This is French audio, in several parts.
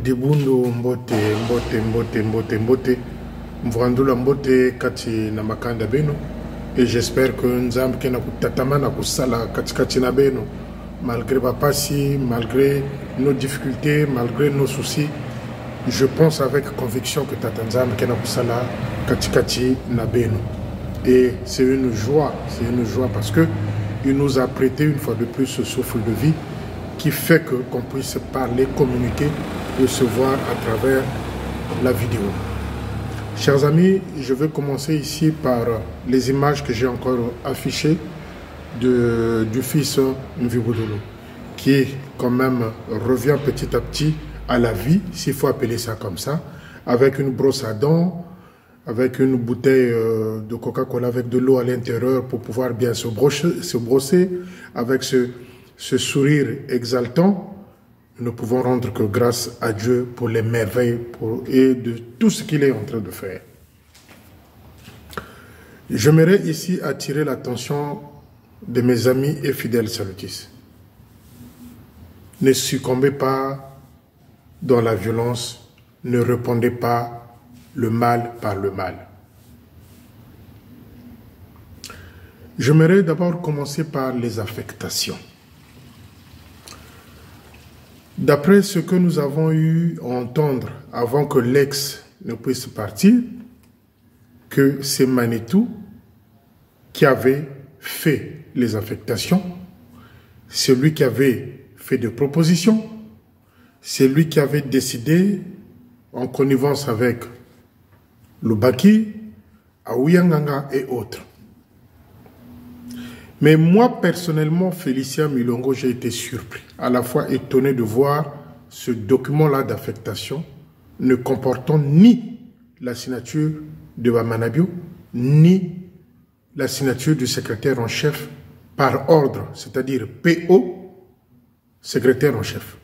Debundo mbote mvrandula mbote kati na makanda beno, et j'espère que nzambe kena kutatama na kusala kati na beno malgré bapasi, malgré nos difficultés, malgré nos soucis. Je pense avec conviction que tata nzambe kena kusala kati na beno, et c'est une joie parce que il nous a prêté une fois de plus ce souffle de vie qui fait que qu'on puisse parler, communiquer, se voir à travers la vidéo. Chers amis, je vais commencer ici par les images que j'ai encore affichées du fils Mvibudulu, qui quand même revient petit à petit à la vie, s'il faut appeler ça comme ça, avec une brosse à dents, avec une bouteille de Coca-Cola avec de l'eau à l'intérieur pour pouvoir bien se brosser, avec ce sourire exaltant. Nous ne pouvons rendre que grâce à Dieu pour les merveilles et de tout ce qu'il est en train de faire. J'aimerais ici attirer l'attention de mes amis et fidèles salutistes. Ne succombez pas dans la violence, ne répondez pas le mal par le mal. J'aimerais d'abord commencer par les affectations. D'après ce que nous avons eu à entendre avant que l'ex ne puisse partir, que c'est Manitou qui avait fait les affectations, c'est lui qui avait fait des propositions, c'est lui qui avait décidé, en connivence avec Lubaki, Aouyanganga et autres. Mais moi, personnellement, Félicien Milongo, j'ai été surpris, à la fois étonné de voir ce document-là d'affectation ne comportant ni la signature de Bamanabio, ni la signature du secrétaire en chef par ordre, c'est-à-dire PO, secrétaire en chef.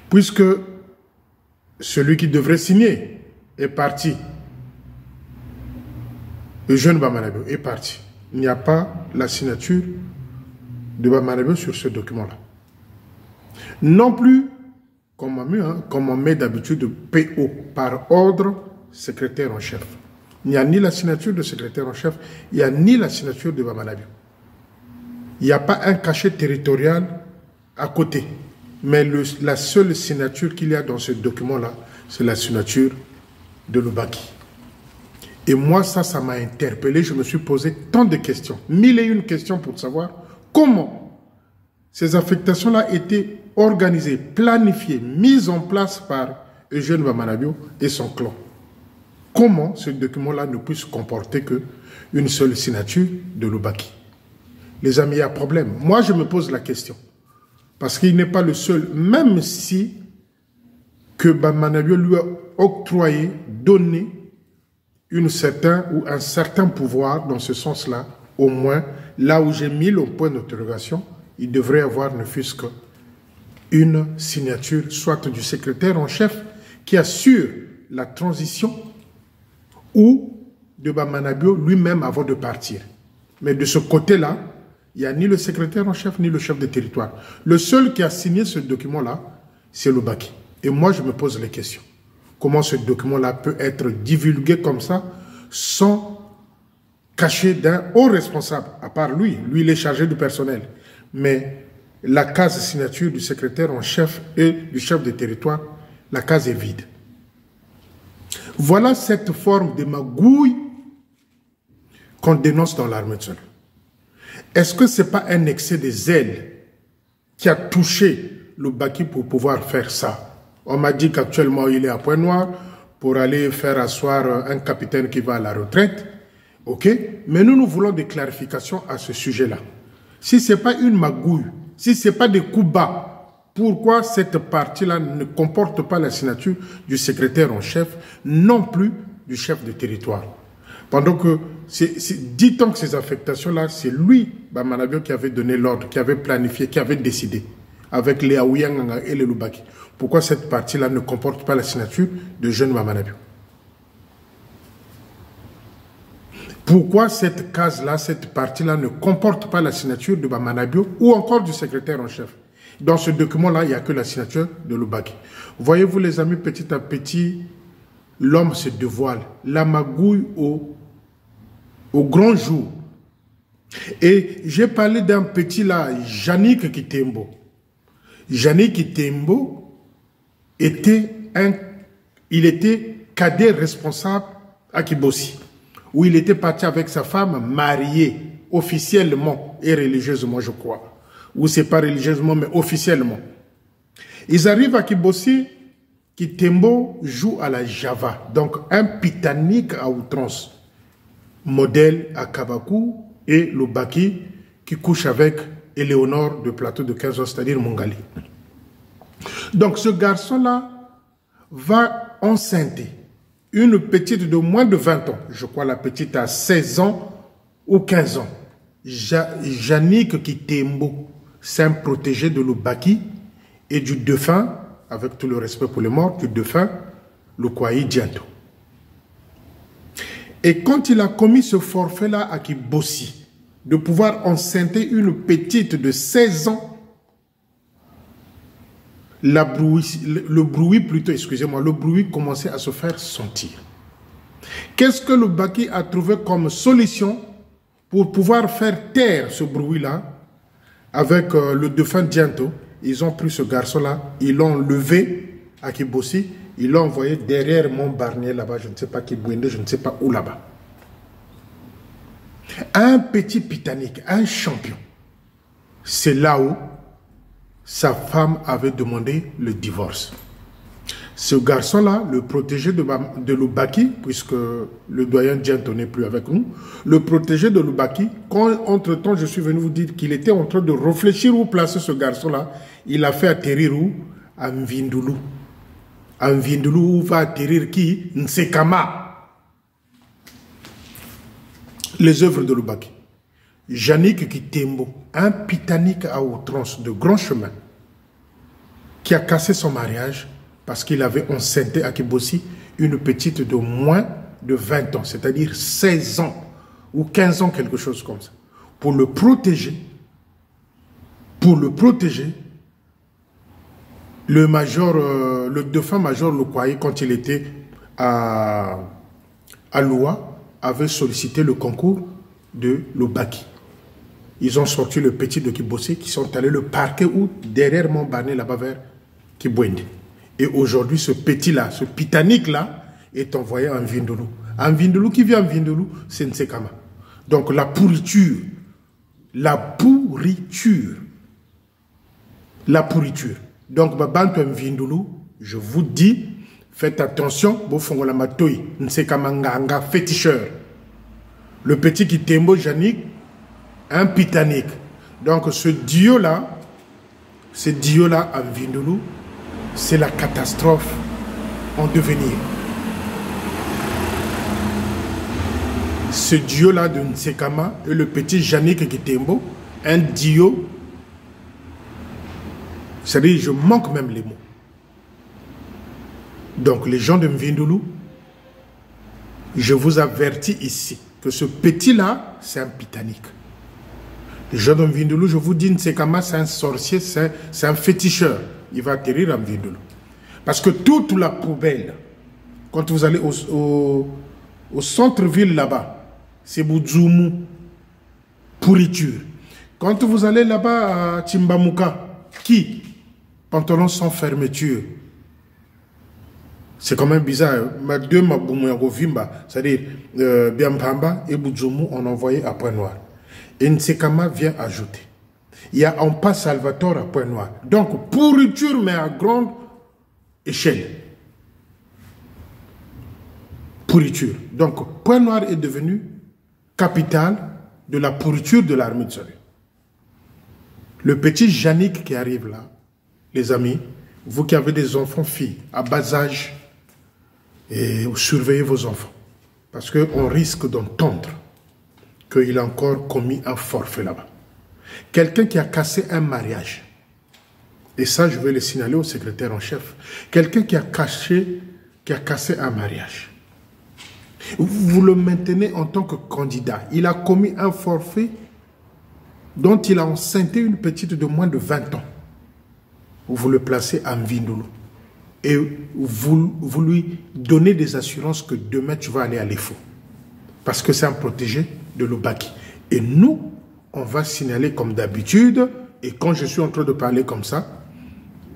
Puisque celui qui devrait signer est parti, le jeune Bamanabio est parti. Il n'y a pas la signature de Bamanabio sur ce document-là. Non plus, comme on met d'habitude, PO, par ordre, secrétaire en chef. Il n'y a ni la signature de secrétaire en chef, il n'y a ni la signature de Bamanabio. Il n'y a pas un cachet territorial à côté. Mais la seule signature qu'il y a dans ce document-là, c'est la signature de Lubaki. Et moi, ça m'a interpellé. Je me suis posé tant de questions, 1001 questions pour savoir comment ces affectations-là étaient organisées, planifiées, mises en place par Eugène Bamanabio et son clan. Comment ce document-là ne puisse comporter qu'une seule signature de Lubaki? Les amis, il y a problème. Moi, je me pose la question. Parce qu'il n'est pas le seul, même si que Bamanabio lui a octroyé, donné un certain pouvoir dans ce sens-là, au moins, là où j'ai mis le point d'interrogation, il devrait y avoir ne fût-ce qu'une signature, soit du secrétaire en chef, qui assure la transition, ou de Bamanabio lui-même avant de partir. Mais de ce côté-là, il n'y a ni le secrétaire en chef, ni le chef de territoire. Le seul qui a signé ce document-là, c'est Lubaki. Et moi, je me pose les questions. Comment ce document-là peut être divulgué comme ça, sans cacher d'un haut responsable, à part lui. Lui, il est chargé du personnel. Mais la case signature du secrétaire en chef et du chef de territoire, la case est vide. Voilà cette forme de magouille qu'on dénonce dans l'armée de Sahel. Est-ce que ce n'est pas un excès de zèle qui a touché Lubaki pour pouvoir faire ça? On m'a dit qu'actuellement, il est à Pointe-Noire pour aller faire asseoir un capitaine qui va à la retraite. OK? Mais nous voulons des clarifications à ce sujet-là. Si ce n'est pas une magouille, si ce n'est pas des coups bas, pourquoi cette partie-là ne comporte pas la signature du secrétaire en chef, non plus du chef de territoire? Pendant que, dit tant que ces affectations-là, c'est lui, Bamanabio, qui avait donné l'ordre, qui avait planifié, qui avait décidé, avec les Aouyanganga et les Lubaki. Pourquoi cette partie-là ne comporte pas la signature de jeune Bamanabio? Pourquoi cette case-là, cette partie-là ne comporte pas la signature de Bamanabio ou encore du secrétaire en chef? Dans ce document-là, il n'y a que la signature de Loubaki. Voyez-vous, les amis, petit à petit, l'homme se dévoile. La magouille au grand jour. Et j'ai parlé d'un petit là, Yannick Kitembo. Yannick Kitembo était cadet responsable à Kibossi, où il était parti avec sa femme mariée, officiellement et religieusement, je crois. Ou c'est pas religieusement, mais officiellement. Ils arrivent à Kibossi, Kitembo joue à la Java, donc un pitanique à outrance, modèle à Kabakou et Loubaki, qui couche avec Éléonore de plateau de 15 ans, c'est-à-dire Mongali. Donc ce garçon-là va enceinter une petite de moins de 20 ans, je crois la petite a 16 ans ou 15 ans, Yannick Kitembo, c'est un protégé de Loubaki et du défunt, avec tout le respect pour les morts, du défunt Loukwayi Dianto. Et quand il a commis ce forfait-là à Kibossi, de pouvoir enceinter une petite de 16 ans, le bruit commençait à se faire sentir. Qu'est-ce que Loubaki a trouvé comme solution pour pouvoir faire taire ce bruit-là avec le défunt Dianto? Ils ont pris ce garçon-là, ils l'ont levé à Kibossi, ils l'ont envoyé derrière Montbarnier là-bas, je ne sais pas qui Bouende, je ne sais pas où là-bas. Un petit pitanique, un champion. C'est là où sa femme avait demandé le divorce. Ce garçon-là, le protégé de Loubaki, puisque le doyen Dianto n'est plus avec nous, le protégé de Loubaki, quand entre-temps je suis venu vous dire qu'il était en train de réfléchir où placer ce garçon-là, il a fait atterrir où? À Mvindoulou. À Mvindoulou, où va atterrir qui? Nsekama. Les œuvres de Loubaki. Yannick Kitembo, un pitanique à outrance de grand chemin, qui a cassé son mariage parce qu'il avait enceinté à Kibossi une petite de moins de 20 ans, c'est-à-dire 16 ans ou 15 ans, quelque chose comme ça. Pour le protéger, le défunt major Loukwayi, quand il était à Loua, avait sollicité le concours de Loubaki. Ils ont sorti le petit de Kibossi, qui sont allés le parquer où? Derrière Montbarnier, là-bas vers Kibouende. Et aujourd'hui, ce petit-là, ce pitanique-là, est envoyé en Mvindoulou. En Mvindoulou, qui vient en Mvindoulou, c'est Nsekama. Donc la pourriture. Donc, Babanto Mvindoulou, je vous dis, faites attention, Bofongola Matoyi, Nsekama Nganga, féticheur. Le petit Kitembo Yannick, un pitanique. Donc ce duo-là en Mvindoulou, c'est la catastrophe en devenir. Ce duo-là de Nsekama et le petit Yannick Kitembo, un duo, c'est-à-dire je manque même les mots. Donc les gens de Mvindoulou, je vous avertis ici que ce petit-là, c'est un pitanique. Les gens de Mvindoulou, je vous dis, Nsekama, c'est un sorcier, c'est un féticheur. Il va atterrir à Mvindoulou. Parce que toute la poubelle, quand vous allez au centre-ville là-bas, c'est Boudzoumou, pourriture. Quand vous allez là-bas à Timbamuka, qui? Pantalon sans fermeture. C'est quand même bizarre. C'est-à-dire, Biampamba et Boudzoumou, on envoyé à Pointe-Noire. Et Nsekama vient ajouter. Il y a un pas Salvatore à Pointe-Noire. Donc, pourriture, mais à grande échelle. Pourriture. Donc, Pointe-Noire est devenu capitale de la pourriture de l'armée de salut. Le petit Yannick qui arrive là, les amis, vous qui avez des enfants filles à bas âge, et surveillez vos enfants. Parce qu'on risque d'entendre qu'il a encore commis un forfait là-bas. Quelqu'un qui a cassé un mariage. Et ça, je vais le signaler au secrétaire en chef. Quelqu'un qui a cassé un mariage. Vous le maintenez en tant que candidat. Il a commis un forfait dont il a enceinté une petite de moins de 20 ans. vous le placez à Mvindoulou. Et vous lui donnez des assurances que demain tu vas aller à l'EFO. Parce que c'est un protégé de l'Obaki. Et nous, on va signaler comme d'habitude. Et quand je suis en train de parler comme ça,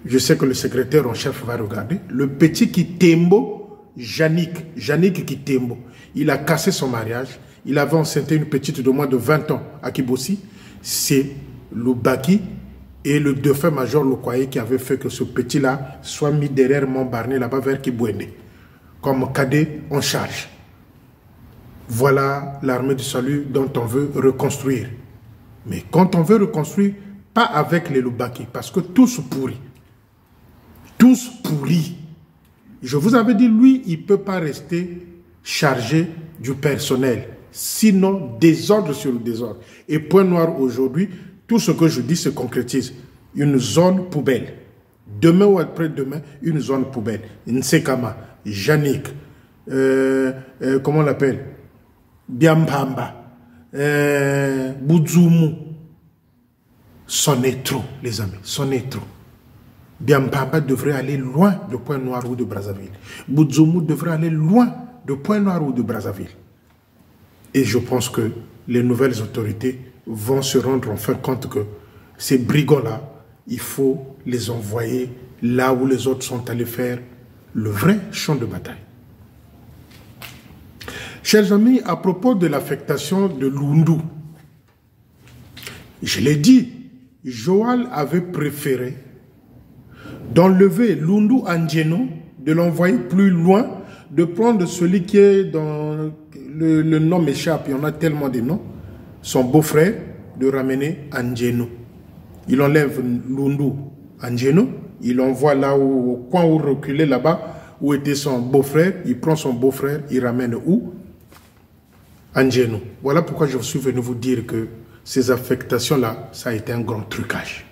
je sais que le secrétaire en chef va regarder. Le petit Kitembo, Yannick Kitembo, il a cassé son mariage. Il avait enceinté une petite de moins de 20 ans à Kibossi. C'est l'Obaki et le défunt major Lokwaye qui avait fait que ce petit-là soit mis derrière Montbarné là-bas vers Kibouende, comme cadet en charge. Voilà l'armée du salut dont on veut reconstruire. Mais quand on veut reconstruire, pas avec les Lubaki, parce que tous pourris. Tous pourris. Je vous avais dit, lui, il ne peut pas rester chargé du personnel. Sinon, désordre sur le désordre. Et point noir aujourd'hui, tout ce que je dis se concrétise. Une zone poubelle. Demain ou après-demain, une zone poubelle. Nsekama, Yannick, comment on l'appelle? Biampamba, Boudzoumou. C'en est trop, les amis, c'en est trop. Biampamba devrait aller loin de Pointe-Noire ou de Brazzaville. Boudzoumou devrait aller loin de Pointe-Noire ou de Brazzaville. Et je pense que les nouvelles autorités vont se rendre enfin compte que ces brigands-là, il faut les envoyer là où les autres sont allés faire le vrai champ de bataille. Chers amis, à propos de l'affectation de Lundu, je l'ai dit, Joal avait préféré d'enlever Lundu Andjeno, de l'envoyer plus loin, de prendre celui qui est dans le nom m'échappe, il y en a tellement de noms, son beau-frère, de ramener Andjeno. Il enlève Lundu Andjeno, il l'envoie là où, au coin où reculé là-bas, où était son beau-frère, il prend son beau-frère, il ramène où? Andjeno. Voilà pourquoi je suis venu vous dire que ces affectations-là, ça a été un grand trucage.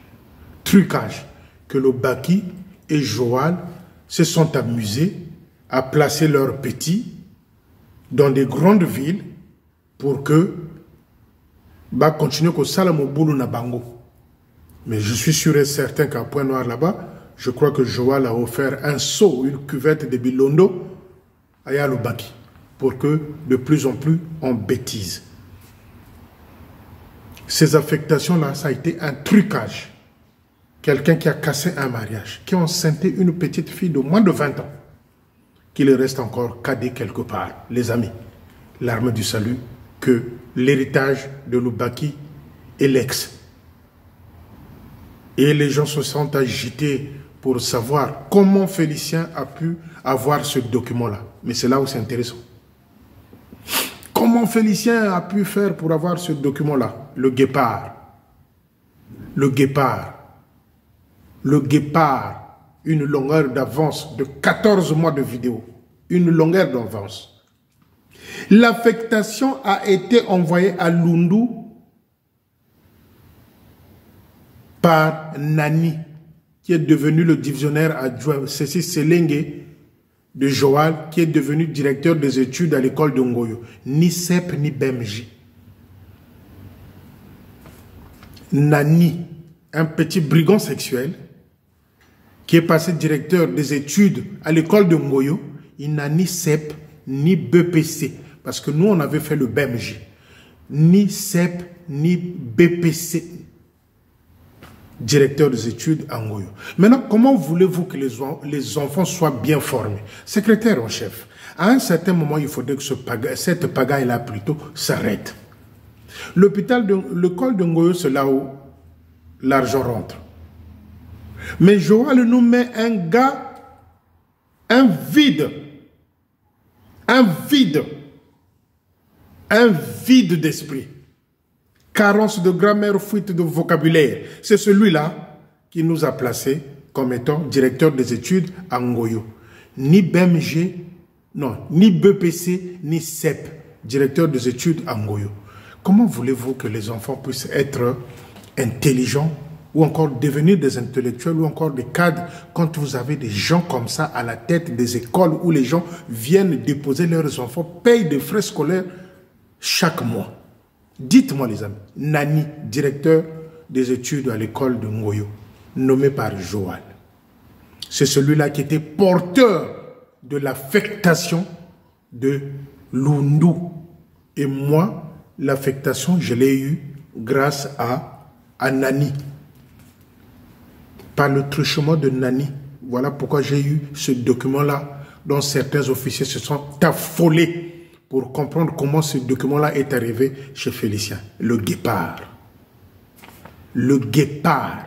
Trucage que le Baki et Joal se sont amusés à placer leurs petits dans des grandes villes pour que continuer que Salamo Boulou na Bango. Mais je suis sûr et certain qu'à Pointe-Noire là-bas, je crois que Joal a offert un seau, une cuvette de Bilondo à Yalobaki pour que de plus en plus on bêtise. Ces affectations-là, ça a été un trucage. Quelqu'un qui a cassé un mariage, qui a enceinté une petite fille de moins de 20 ans, qu'il reste encore cadet quelque part. Les amis, l'armée du salut, que l'héritage de l'Oubaki est l'ex. Et les gens se sont agités pour savoir comment Félicien a pu avoir ce document-là. Mais c'est là où c'est intéressant. Comment Félicien a pu faire pour avoir ce document-là? Le guépard. Le guépard. Le guépard. Une longueur d'avance de 14 mois de vidéo. Une longueur d'avance. L'affectation a été envoyée à Lundu par Nani, qui est devenu le divisionnaire adjoint. C'est Selengue de Joal, qui est devenu directeur des études à l'école de Ngoyo. Ni CEP, ni BMJ. Nani, un petit brigand sexuel, qui est passé directeur des études à l'école de Ngoyo, il n'a ni CEP, ni BPC. Parce que nous, on avait fait le BMJ. Ni CEP, ni BPC. Directeur des études à Ngoyo. Maintenant, comment voulez-vous que les enfants soient bien formés? Secrétaire en chef, à un certain moment, il faudrait que cette pagaille-là plutôt s'arrête. L'école de Ngoyo, c'est là où l'argent rentre. Mais Joal nous met un vide d'esprit. Carence de grammaire, fuite de vocabulaire. C'est celui-là qui nous a placés comme étant directeur des études à Ngoyo. Ni BMG, non, ni BPC, ni CEP, directeur des études à Ngoyo. Comment voulez-vous que les enfants puissent être intelligents ou encore devenir des intellectuels ou encore des cadres quand vous avez des gens comme ça à la tête des écoles où les gens viennent déposer leurs enfants, payent des frais scolaires chaque mois? Dites-moi les amis, Nani, directeur des études à l'école de Ngoyo, nommé par Joal. c'est celui-là qui était porteur de l'affectation de Lundu. Et moi, l'affectation, je l'ai eue grâce à Nani. Par le truchement de Nani. Voilà pourquoi j'ai eu ce document-là, dont certains officiers se sont affolés pour comprendre comment ce document-là est arrivé chez Félicien. Le guépard. Le guépard.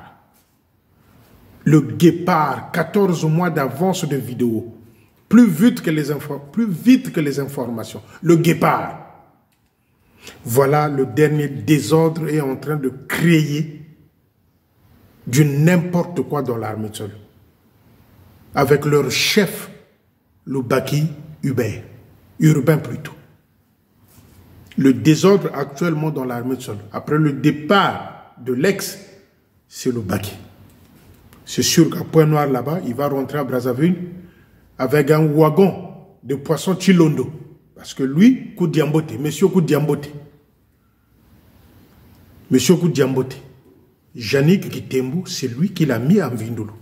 Le guépard, 14 mois d'avance de vidéo. Plus vite que les informations. Le guépard. Voilà, le dernier désordre est en train de créer du n'importe quoi dans l'armée de Sol. Avec leur chef, le Baki urbain plutôt. Le désordre actuellement dans l'armée de Sol, après le départ de l'ex, c'est le Baki. C'est sûr qu'à Point Noir là-bas, il va rentrer à Brazzaville avec un wagon de poissons Chilondo. Parce que lui, Koudiambote, monsieur Koudiambote. Monsieur Koudiambote. Yannick Kitembo, c'est lui qui l'a mis en Vindolo.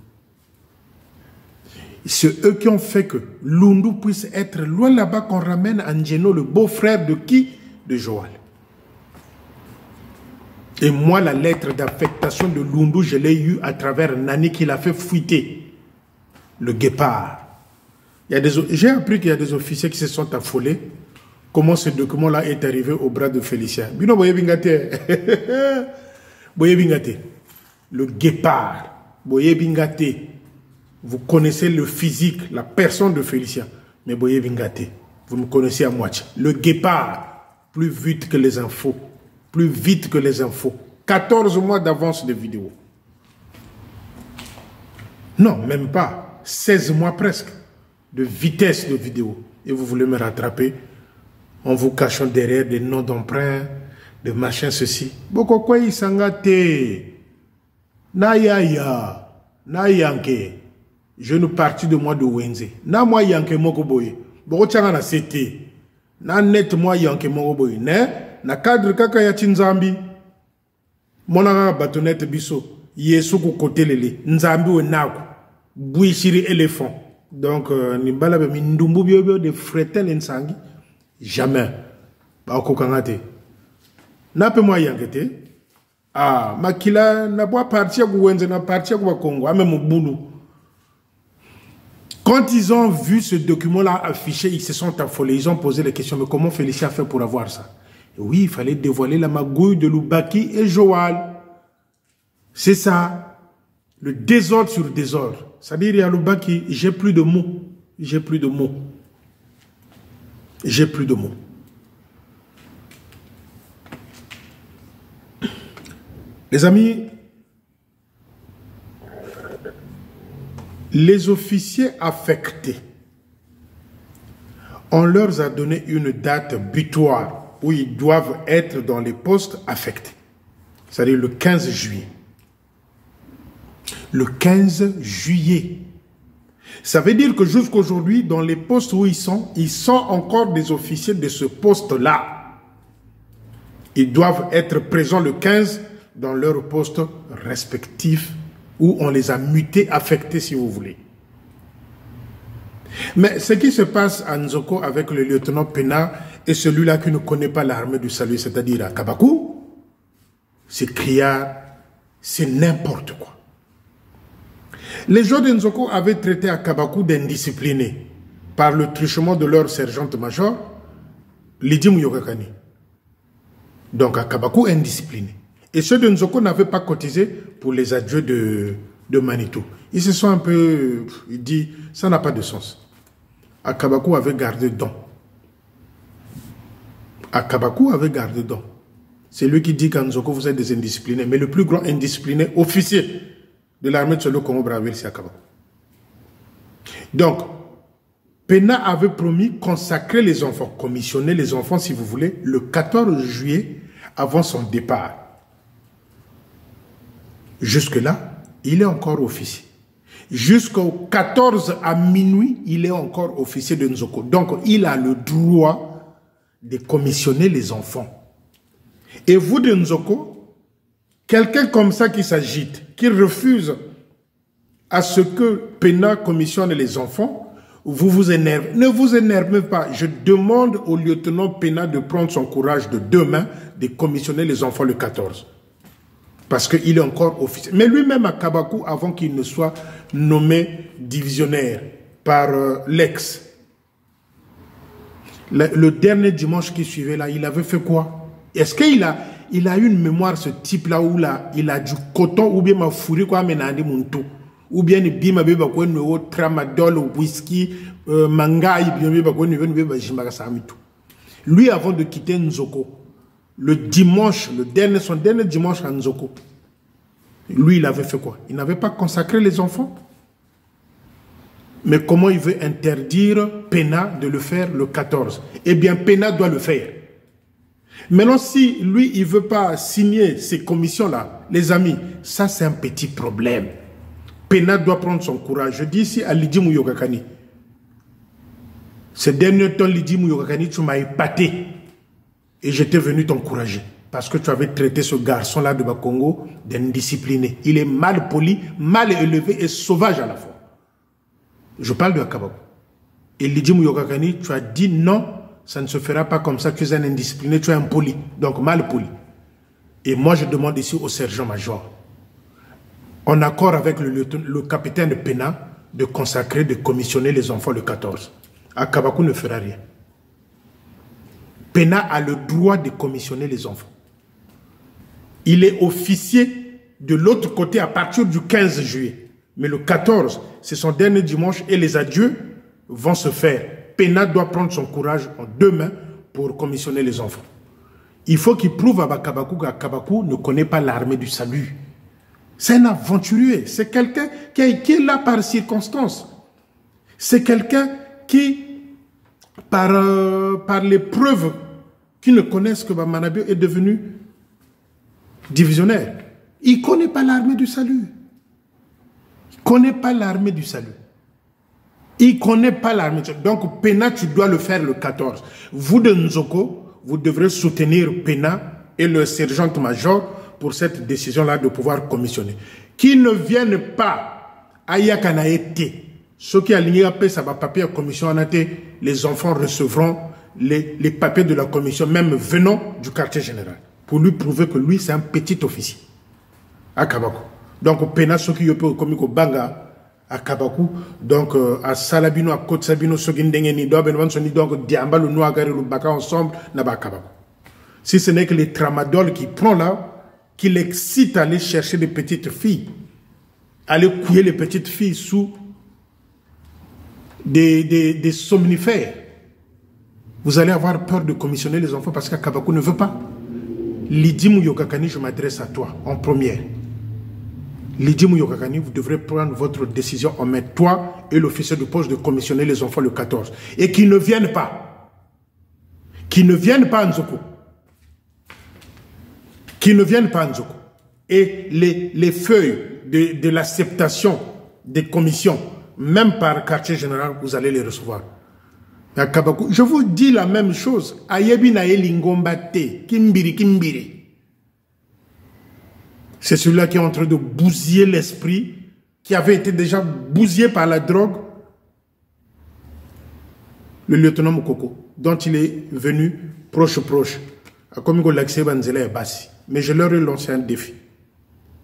C'est eux qui ont fait que Lundu puisse être loin là-bas, qu'on ramène Angeno, le beau-frère de qui? De Joal. Et moi, la lettre d'affectation de Lundu, je l'ai eue à travers Nani qui l'a fait fuiter. Le guépard. J'ai appris qu'il y a des officiers qui se sont affolés. Comment ce document-là est arrivé au bras de Félicien. Bino Boye Bingate. Boye Bingate. Le guépard. Boye Bingate. Vous connaissez le physique, la personne de Félicien. Mais Boye Bingate, vous me connaissez à moitié. Le guépard, plus vite que les infos. Plus vite que les infos. 14 mois d'avance de vidéo. Non, même pas. 16 mois presque de vitesse de vidéo. Et vous voulez me rattraper en vous cachant derrière des noms d'emprunt, de machin ceci. Boko kwa isangate. Nayaya. Nayanke. Je ne partis de moi de Wenze. Na moi yanke moko boye. Boko tchanga na sete. Na net moi yanke moko boye. Ne? Na cadre kaka ya Nzambi. Mona batonete biso. Yesu ku kote lele. Nzambi we naku. Bouichiri éléphant. Donc, Nimbala be mindumbu biobio de fretel nsangi. Jamais. Ba kokangate. Na pe moi yankete. Ah, makila na bois partir ku Wenze na partir ku Congo. Ame mubulu. Quand ils ont vu ce document-là affiché, ils se sont affolés. Ils ont posé la question, mais comment Félicien a fait pour avoir ça? Et oui, il fallait dévoiler la magouille de Lubaki et Joal. C'est ça. Le désordre sur désordre. C'est-à-dire, il y a Lubaki, j'ai plus de mots. J'ai plus de mots. J'ai plus de mots. Les amis, les officiers affectés, on leur a donné une date butoir où ils doivent être dans les postes affectés. C'est-à-dire le 15 juillet. Le 15 juillet. Ça veut dire que jusqu'aujourd'hui, dans les postes où ils sont encore des officiers de ce poste-là. Ils doivent être présents le 15 dans leurs postes respectifs où on les a mutés, affectés si vous voulez. Mais ce qui se passe à Nzoko avec le lieutenant Pena et celui-là qui ne connaît pas l'armée du salut, c'est-à-dire à Kabakou, c'est criard, c'est n'importe quoi. Les gens de Nzoko avaient traité à Kabakou d'indisciplinés par le truchement de leur sergente-major, Lidi Mouyokakani. Donc à Kabakou, indisciplinés. Et ceux de Nzoko n'avaient pas cotisé pour les adjeux de Manitou. Ils se sont un peu... Ils disent, ça n'a pas de sens. Akabakou avait gardé don. Akabakou avait gardé don. C'est lui qui dit qu'à Nzoko, vous êtes des indisciplinés. Mais le plus grand indiscipliné officier de l'armée de Solo Congo-Brazzaville, c'est Akabakou. Donc, Pena avait promis consacrer les enfants, commissionner les enfants, si vous voulez, le 14 juillet avant son départ. Jusque-là, il est encore officier. Jusqu'au 14 à minuit, il est encore officier de Nzoko. Donc, il a le droit de commissionner les enfants. Et vous de Nzoko, quelqu'un comme ça qui s'agite, qui refuse à ce que PENA commissionne les enfants, vous vous énervez. Ne vous énervez pas. Je demande au lieutenant PENA de prendre son courage de deux mains, de commissionner les enfants le 14. Parce qu'il est encore officier. Mais lui-même à Kabakou, avant qu'il ne soit nommé divisionnaire par l'ex, le dernier dimanche qui suivait là, il avait fait quoi? Est-ce qu'il a eu une mémoire, ce type-là, où là, il a du coton, ou bien ma fourrure, quoi, mais n'a mon tout. Ou bien il bima beba quoi, no tramadol, whisky, manga, bien beba quoi, lui, avant de quitter Nzoko, le dimanche, son dernier dimanche à Nzoko, lui, il avait fait quoi? Il n'avait pas consacré les enfants. Mais comment il veut interdire PENA de le faire le 14? Eh bien, PENA doit le faire. Maintenant, si lui, il ne veut pas signer ces commissions-là, les amis, ça c'est un petit problème. PENA doit prendre son courage. Je dis ici à Lydie Mouyokakani. Ces derniers temps, Lydie Mouyokakani, tu m'as épaté. Et j'étais venu t'encourager. Parce que tu avais traité ce garçon-là de Bakongo d'indiscipliné. Il est mal poli, mal élevé et sauvage à la fois. Je parle de Akabakou. Et Lydie Mouyokakani, tu as dit non, ça ne se fera pas comme ça, tu es un indiscipliné, tu es impoli, donc mal poli. Et moi, je demande ici au sergent-major, en accord avec le capitaine de PENA, de consacrer, de commissionner les enfants le 14. Akabakou ne fera rien. PENA a le droit de commissionner les enfants. Il est officier de l'autre côté à partir du 15 juillet. Mais le 14, c'est son dernier dimanche et les adieux vont se faire. PENA doit prendre son courage en deux mains pour commissionner les enfants. Il faut qu'il prouve à Kabakou qu'Akabakou ne connaît pas l'armée du salut. C'est un aventurier. C'est quelqu'un qui est là par circonstance. C'est quelqu'un qui, par les preuves qui ne connaissent que Manabio, est devenu divisionnaire. Il ne connaît pas l'armée du salut. Il ne connaît pas l'armée du salut. Il ne connaît pas l'armée du salut. Donc, PENA, tu dois le faire le 14. Vous de Nzoko, vous devrez soutenir PENA et le sergent-major pour cette décision-là de pouvoir commissionner. Qu'ils ne viennent pas à Yakanaete. Ceux qui alignent à ça va papier à commission en été, les enfants recevront les papiers de la commission, même venant du quartier général, pour lui prouver que lui, c'est un petit officier. À Kabakou. Donc, PENA, ceux qui yopé comme au Banga, à Kabakou, donc à Salabino, à Côte Sabino, Sogindengeni, Dobenwansoni, donc Diamba, le Nouagari, le Baka ensemble, là-bas à Kabakou. Si ce n'est que les tramadol qu'il prend là, qui l'excite à aller chercher des petites filles, aller couiller les petites filles sous des somnifères, vous allez avoir peur de commissionner les enfants parce qu'Akabakou ne veut pas. Lydie Mouyokakani, je m'adresse à toi en première. Lydie Mouyokakani, vous devrez prendre votre décision en main, toi et l'officier de poste, de commissionner les enfants le 14. Et qu'ils ne viennent pas. Qu'ils ne viennent pas à Nzoko. Qu'ils ne viennent pas à Nzoko. Et les feuilles de l'acceptation des commissions, même par quartier général, vous allez les recevoir. Je vous dis la même chose. Ayebi na elingombate, kimbiri, kimbiri. C'est celui-là qui est en train de bousiller l'esprit, qui avait été déjà bousillé par la drogue. Le lieutenant Mokoko, dont il est venu proche. Comme il l'accès Banzela et Bassi. Mais je leur ai lancé un défi.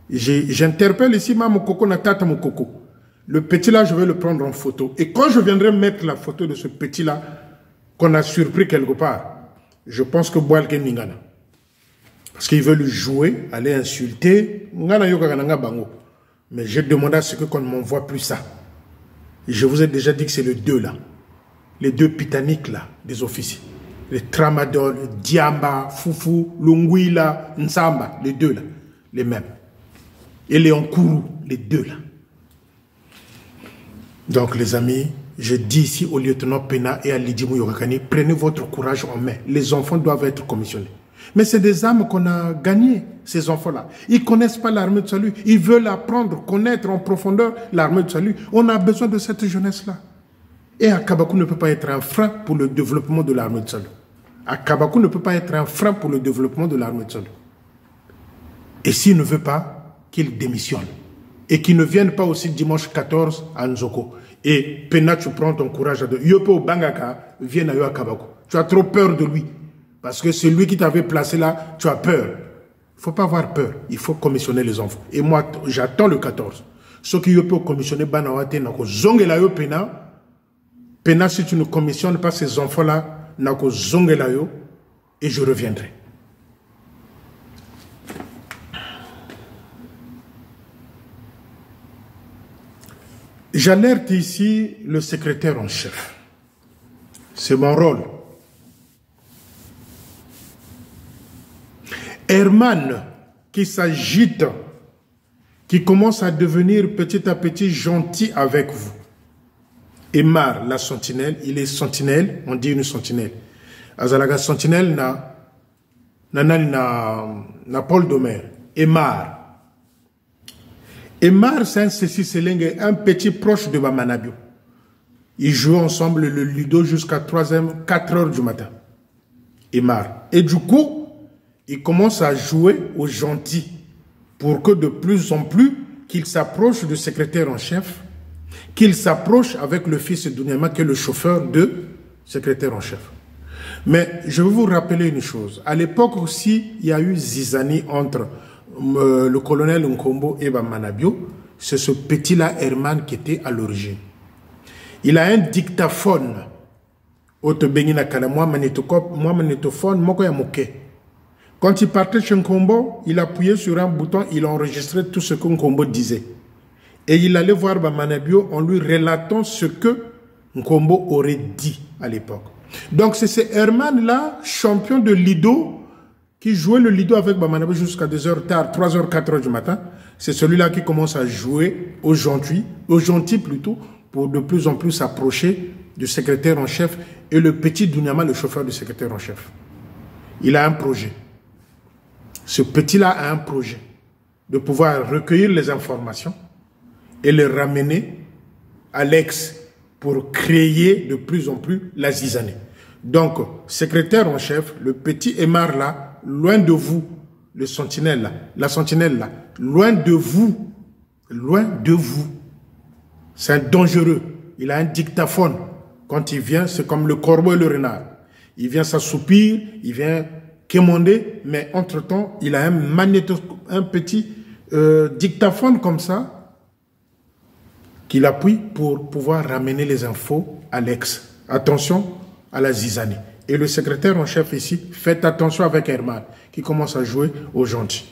J'interpelle ici Mokoko Natata Mokoko. Le petit là, je vais le prendre en photo. Et quand je viendrai mettre la photo de ce petit là, qu'on a surpris quelque part, je pense que Boalke Ningana. Parce qu'il veut lui jouer, aller insulter. Mais j'ai demandé à ce qu'on ne m'envoie plus ça. Et je vous ai déjà dit que c'est les deux là. Les deux pitaniques là, des officiers. Les Tramadol, Diamba, Foufou, Lungwila, Nsamba, les deux là. Les mêmes. Et les Onkourou, les deux là. Donc les amis, je dis ici au lieutenant PENA et à Lydie Mouyokakani, prenez votre courage en main. Les enfants doivent être commissionnés. Mais c'est des âmes qu'on a gagnées, ces enfants-là. Ils ne connaissent pas l'armée de salut. Ils veulent apprendre, connaître en profondeur l'armée de salut. On a besoin de cette jeunesse-là. Et Akabakou ne peut pas être un frein pour le développement de l'armée de salut. Akabakou ne peut pas être un frein pour le développement de l'armée de salut. Et s'il ne veut pas, qu'il démissionne. et qui ne viennent pas aussi dimanche 14 à Nzoko. Et Pena, tu prends ton courage à deux. Yopo Bangaka, viens à Kabako. Tu as trop peur de lui. Parce que c'est lui qui t'avait placé là, tu as peur. Il ne faut pas avoir peur. Il faut commissionner les enfants. Et moi, j'attends le 14. Ce qui peut commissionner Banawate, Nako Zongelayo Pena. Pena, si tu ne commissionnes pas ces enfants-là, Nako Zongelayo, et je reviendrai. J'alerte ici le secrétaire en chef. C'est mon rôle. Herman, qui s'agite, qui commence à devenir petit à petit gentil avec vous. Emar, la sentinelle, il est sentinelle, on dit une sentinelle. Azalaga sentinelle na Paul Domer. Emar. Emar, c'est un Cécile Selengue, un petit proche de Bamanabio. Ils jouent ensemble le ludo jusqu'à 4 heures du matin. Emar. Et du coup, il commence à jouer aux gentils pour que de plus en plus qu'il s'approche du secrétaire en chef, qu'il s'approche avec le fils d'Ounyama qui est le chauffeur de secrétaire en chef. Mais je vais vous rappeler une chose. À l'époque aussi, il y a eu zizanie entre le colonel Nkombo et Bamanabio. C'est ce petit-là, Herman, qui était à l'origine. Il a un dictaphone. Moi, magnétophone, moi, quand il partait chez Nkombo, il appuyait sur un bouton, il enregistrait tout ce que Nkombo disait. Et il allait voir Bamanabio en lui relatant ce que Nkombo aurait dit à l'époque. Donc c'est ce Herman-là, champion de Lido, qui jouait le Lido avec Bamanabio jusqu'à 2 heures tard, 3 heures, 4 heures du matin. C'est celui-là qui commence à jouer aux gentils plutôt, pour de plus en plus s'approcher du secrétaire en chef et le petit Dounyama, le chauffeur du secrétaire en chef. Il a un projet. Ce petit-là a un projet de pouvoir recueillir les informations et les ramener à l'ex pour créer de plus en plus la zizanie. Donc, secrétaire en chef, le petit Emar là, loin de vous, le sentinelle là, la sentinelle là, loin de vous, c'est un dangereux. Il a un dictaphone. Quand il vient, c'est comme le corbeau et le renard. Il vient s'assoupir, il vient quémander, mais entre-temps, il a un petit dictaphone comme ça, qu'il appuie pour pouvoir ramener les infos à l'ex. Attention à la zizanie. Et le secrétaire en chef ici, faites attention avec Herman, qui commence à jouer aux gentils.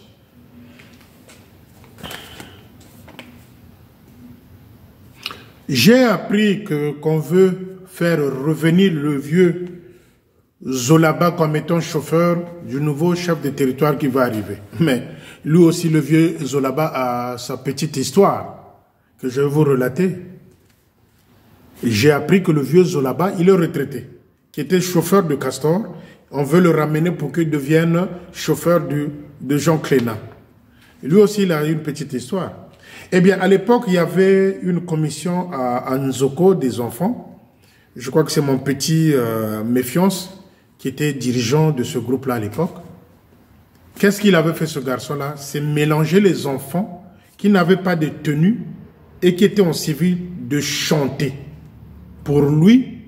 J'ai appris qu'on veut faire revenir le vieux Zolaba comme étant chauffeur du nouveau chef de territoire qui va arriver. Mais lui aussi, le vieux Zolaba a sa petite histoire que je vais vous relater. J'ai appris que le vieux Zolaba, il est retraité, qui était chauffeur de Castor. On veut le ramener pour qu'il devienne chauffeur de Jean Cléna. Lui aussi, il a une petite histoire. Eh bien, à l'époque, il y avait une commission à Nzoko des enfants. Je crois que c'est mon petit Méfiance qui était dirigeant de ce groupe-là à l'époque. Qu'est-ce qu'il avait fait, ce garçon-là? C'est mélanger les enfants qui n'avaient pas de tenue et qui étaient en civil de chanter. Pour lui,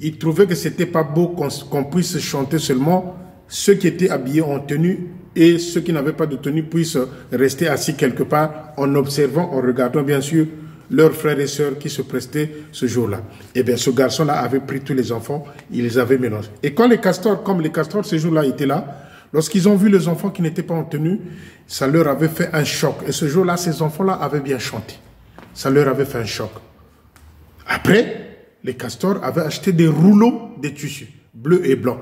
il trouvait que c'était pas beau qu'on puisse chanter seulement ceux qui étaient habillés en tenue et ceux qui n'avaient pas de tenue puissent rester assis quelque part en observant, en regardant bien sûr leurs frères et sœurs qui se prestaient ce jour-là. Eh bien, ce garçon-là avait pris tous les enfants, ils les avaient mélangés. Et quand les castors, comme les castors ce jour-là étaient là, lorsqu'ils ont vu les enfants qui n'étaient pas en tenue, ça leur avait fait un choc. Et ce jour-là, ces enfants-là avaient bien chanté. Ça leur avait fait un choc. Après, les castors avaient acheté des rouleaux de tissus, bleus et blancs,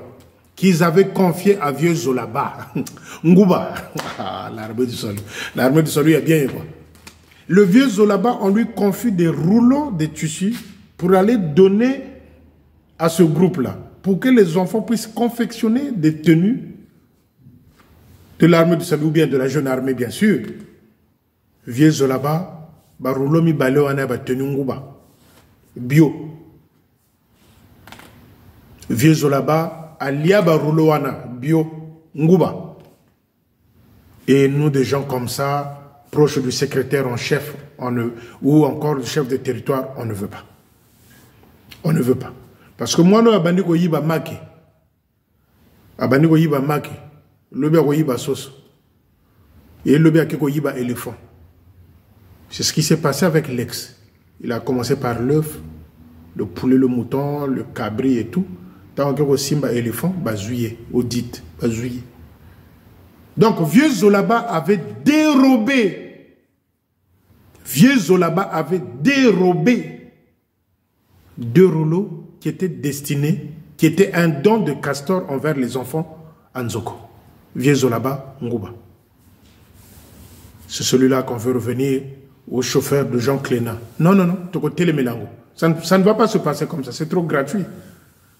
qu'ils avaient confiés à vieux Zolaba. Ngouba. L'armée du salut. L'armée du salut est bien, quoi. Le vieux Zolaba, on lui confie des rouleaux de tissus pour aller donner à ce groupe-là, pour que les enfants puissent confectionner des tenues de l'armée du salut ou bien de la jeune armée, bien sûr. Vieux Zolaba, ba rouleau mi balé wana ba tenue ngouba. Bio. Vieux Zolaba, alia ba rouleau wana, bio, ngouba. Et nous, des gens comme ça, proche du secrétaire en chef, ou encore du chef de territoire, on ne veut pas. On ne veut pas. Parce que moi, nous, abandi ko yiba make. Abandi ko yiba make. Lobi ko yiba sauce. Et lobi ko yiba éléphant. C'est ce qui s'est passé avec l'ex. Il a commencé par l'œuf, le poulet, le mouton, le cabri et tout. Tant que simba éléphant, bazouillé, audit, bazouillé. Donc, Vieux Zolaba avait dérobé. Vieux Zolaba avait dérobé 2 rouleaux qui étaient destinés, qui étaient un don de Castor envers les enfants Anzoko. Vieux Zolaba Ngouba. C'est celui-là qu'on veut revenir au chauffeur de Jean Cléna. Non, non, non, Tokote le Mélango. Ça ne va pas se passer comme ça, c'est trop gratuit.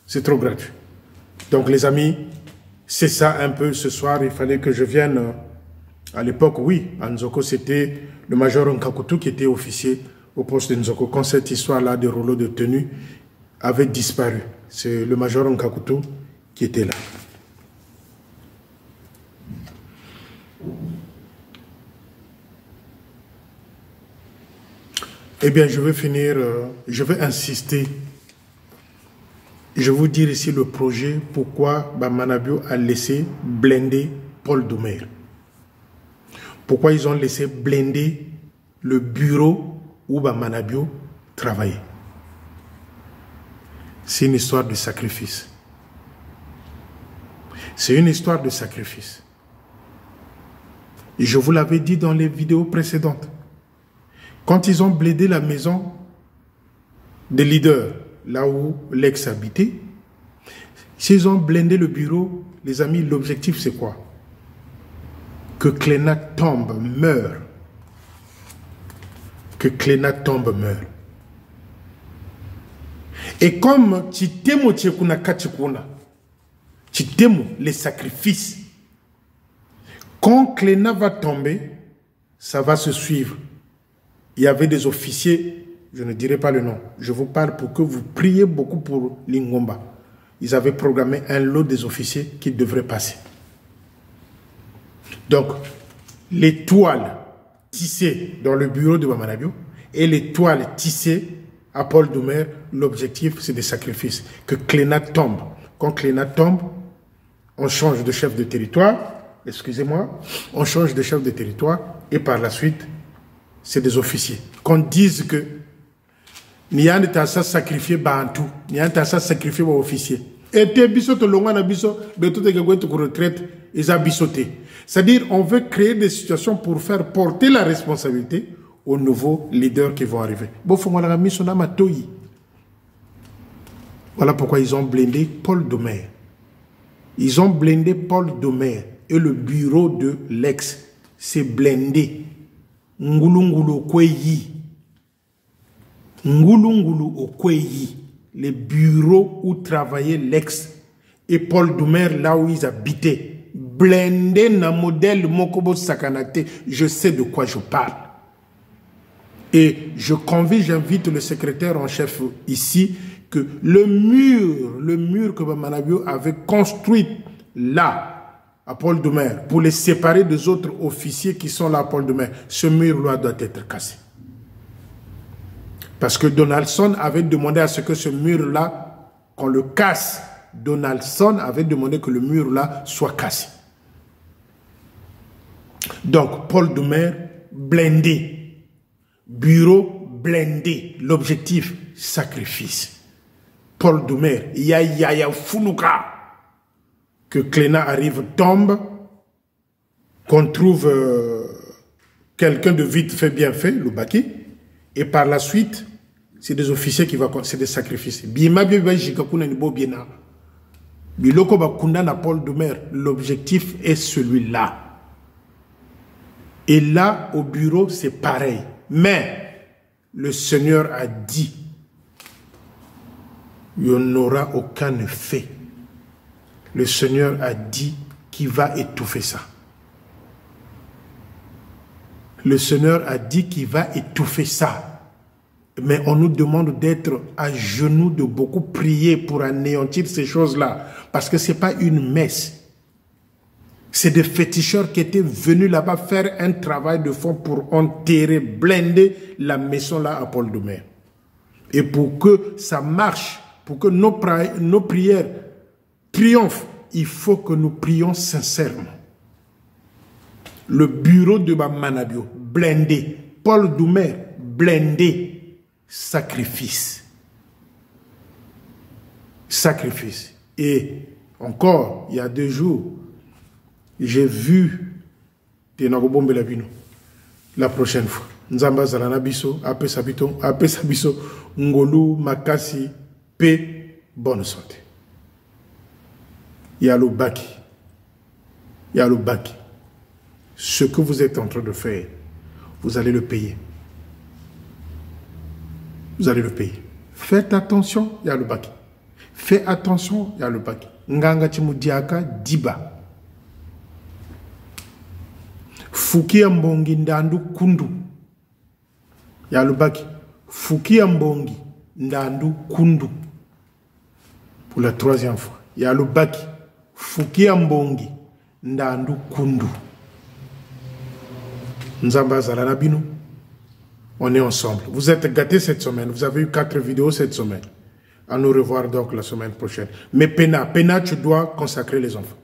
C'est trop gratuit. Donc les amis, c'est ça un peu ce soir, il fallait que je vienne. À l'époque, oui, à Nzoko, c'était le major Nkakutu qui était officier au poste de Nzoko. Quand cette histoire-là des rouleaux de tenue avait disparu, c'est le major Nkakutu qui était là. Eh bien, je vais finir, je vais insister. Je vais vous dire ici le projet, pourquoi Manabio a laissé blinder Paul Doumer. Pourquoi ils ont laissé blinder le bureau où Manabio travaillait. C'est une histoire de sacrifice. C'est une histoire de sacrifice. Et je vous l'avais dit dans les vidéos précédentes. Quand ils ont blindé la maison des leaders, là où l'ex habitait, s'ils ont blindé le bureau, les amis, l'objectif c'est quoi? Que Cléna tombe, meure. Que Cléna tombe, meure. Et comme Titemo Tchekuna Kachikuna, Titemo, les sacrifices, quand Cléna va tomber, ça va se suivre. Il y avait des officiers, je ne dirai pas le nom, je vous parle pour que vous priez beaucoup pour Lingomba. Ils avaient programmé un lot des officiers qui devraient passer. Donc, les toiles tissées dans le bureau de Bamanabio et les toiles tissées à Paul Doumer, l'objectif c'est des sacrifices. Que Cléna tombe. Quand Cléna tombe, on change de chef de territoire, excusez-moi, on change de chef de territoire et par la suite, c'est des officiers. Qu'on dise que n'y a pas sacrifié Bantou, n'y a pas sacrifié aux officiers. Et tes bissotes longues na bisso, de tout est que retraite, ils ont bissoté. C'est-à-dire, on veut créer des situations pour faire porter la responsabilité aux nouveaux leaders qui vont arriver. Voilà pourquoi ils ont blindé Paul Doumer. Ils ont blindé Paul Doumer et le bureau de l'ex s'est blindé. Ngulungulu Okweyi. Ngulungulu Okweyi. Les bureaux où travaillait l'ex et Paul Doumer, là où ils habitaient. Blindé na modèle Mokobo Sakanate. Je sais de quoi je parle. Et j'invite le secrétaire en chef ici, que le mur que Manabio avait construit là, à Paul Doumer, pour les séparer des autres officiers qui sont là à Paul Doumer, ce mur-là doit être cassé. Parce que Donaldson avait demandé à ce que ce mur-là, qu'on le casse. Donaldson avait demandé que le mur-là soit cassé. Donc, Paul Doumer, blindé. Bureau, blindé. L'objectif, sacrifice. Paul Doumer, ya Foulouka. Que Cléna arrive, tombe, qu'on trouve quelqu'un de vite fait, bien fait, le Baki, et par la suite, c'est des officiers qui vont, c'est des sacrifices. L'objectif est celui-là. Et là, au bureau, c'est pareil. Mais, le Seigneur a dit, il n'y aura aucun effet. Le Seigneur a dit qu'il va étouffer ça. Le Seigneur a dit qu'il va étouffer ça. Mais on nous demande d'être à genoux, de beaucoup prier pour anéantir ces choses-là. Parce que ce n'est pas une messe. C'est des féticheurs qui étaient venus là-bas faire un travail de fond pour enterrer, blinder la maison là à Paul Doumer. Et pour que ça marche, pour que nos prières triomphent, il faut que nous prions sincèrement. Le bureau de Manabio, blindé. Paul Doumer, blindé. Sacrifice. Sacrifice. Et encore, il y a 2 jours, j'ai vu Tenagobombe Labino. La prochaine fois. Nzamba Zalana Biso, Ape Sabiso, Ngolu, Makasi, paix, bonne santé. Il y a le Baki. Il y a le Baki. Ce que vous êtes en train de faire, vous allez le payer. Vous allez le payer. Faites attention, il y a le Baki. Faites attention, il y a le Baki. Nganga Chimudiaka, Diba. Fukia Mbongi Ndandu Kundu. Il y a le Baki. Fukia Mbongi Ndandu Kundu. Pour la 3e fois. Il y a le Baki. Fukia Mbongi Ndandu Kundu. Nzamba Zalana Bino. On est ensemble. Vous êtes gâtés cette semaine. Vous avez eu 4 vidéos cette semaine. À nous revoir donc la semaine prochaine. Mais Pena, tu dois consacrer les enfants.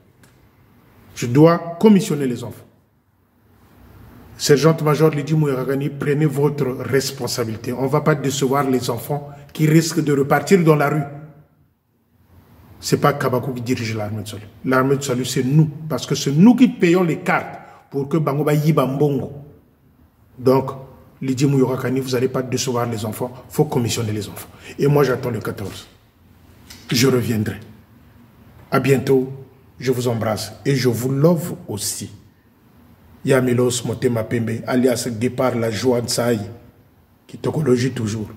Tu dois commissionner les enfants. Sergent-major Lydie Mouiragani, prenez votre responsabilité. On ne va pas décevoir les enfants qui risquent de repartir dans la rue. Ce n'est pas Kabakou qui dirige l'armée de salut. L'armée de salut, c'est nous. Parce que c'est nous qui payons les cartes pour que Bangoba Yiba Mbongo. Donc, Lydie Mouiragani, vous n'allez pas décevoir les enfants. Il faut commissionner les enfants. Et moi, j'attends le 14. Je reviendrai. À bientôt. Je vous embrasse. Et je vous love aussi. Yamilos Motema Pembe, alias Départ la joie de Saï, qui tokologie toujours.